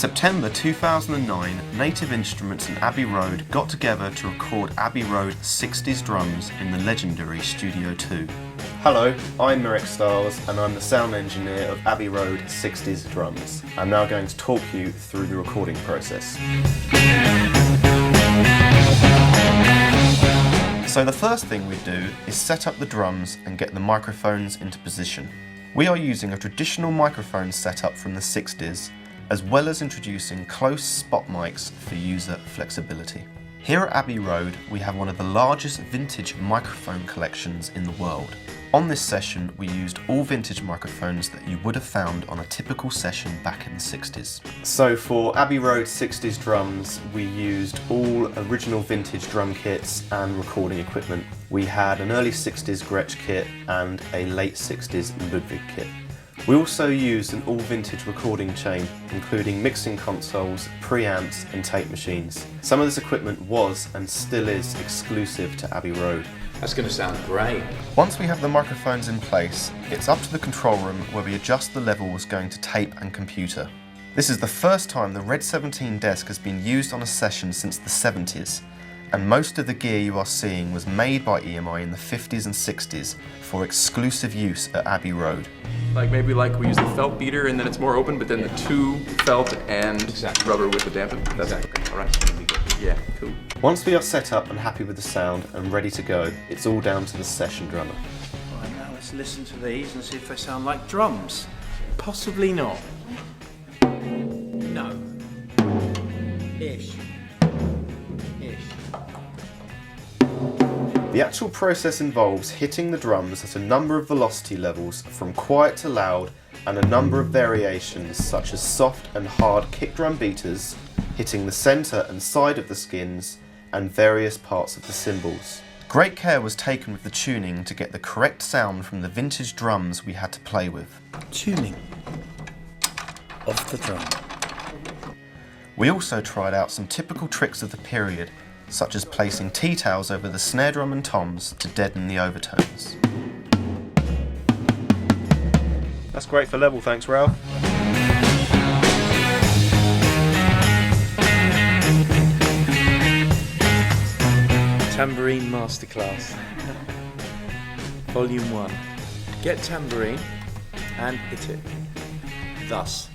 September 2009, Native Instruments and Abbey Road got together to record Abbey Road 60s drums in the legendary Studio 2. Hello, I'm Mirek Stiles and I'm the sound engineer of Abbey Road 60s drums. I'm now going to talk you through the recording process. So the first thing we do is set up the drums and get the microphones into position. We are using a traditional microphone setup from the 60s, as well as introducing close spot mics for user flexibility. Here at Abbey Road, we have one of the largest vintage microphone collections in the world. On this session, we used all vintage microphones that you would have found on a typical session back in the 60s. So for Abbey Road 60s drums, we used all original vintage drum kits and recording equipment. We had an early 60s Gretsch kit and a late 60s Ludwig kit. We also used an all-vintage recording chain, including mixing consoles, preamps and tape machines. Some of this equipment was and still is exclusive to Abbey Road. That's going to sound great. Once we have the microphones in place, it's up to the control room where we adjust the levels going to tape and computer. This is the first time the Red 17 desk has been used on a session since the 70s, and most of the gear you are seeing was made by EMI in the 50s and 60s for exclusive use at Abbey Road. Maybe we use the felt beater and then it's more open, but then the two felt and rubber with the dampen. That's okay. All right. Yeah, cool. Once we are set up and happy with the sound and ready to go, it's all down to the session drummer. Right, now let's listen to these and see if they sound like drums. Possibly not. No. Ish. The actual process involves hitting the drums at a number of velocity levels from quiet to loud, and a number of variations such as soft and hard kick drum beaters, hitting the centre and side of the skins, and various parts of the cymbals. Great care was taken with the tuning to get the correct sound from the vintage drums we had to play with. Tuning of the drum. We also tried out some typical tricks of the period, such as placing tea towels over the snare drum and toms to deaden the overtones. That's great for level, thanks Ralph. Tambourine Masterclass. Volume 1. Get tambourine and hit it. Thus.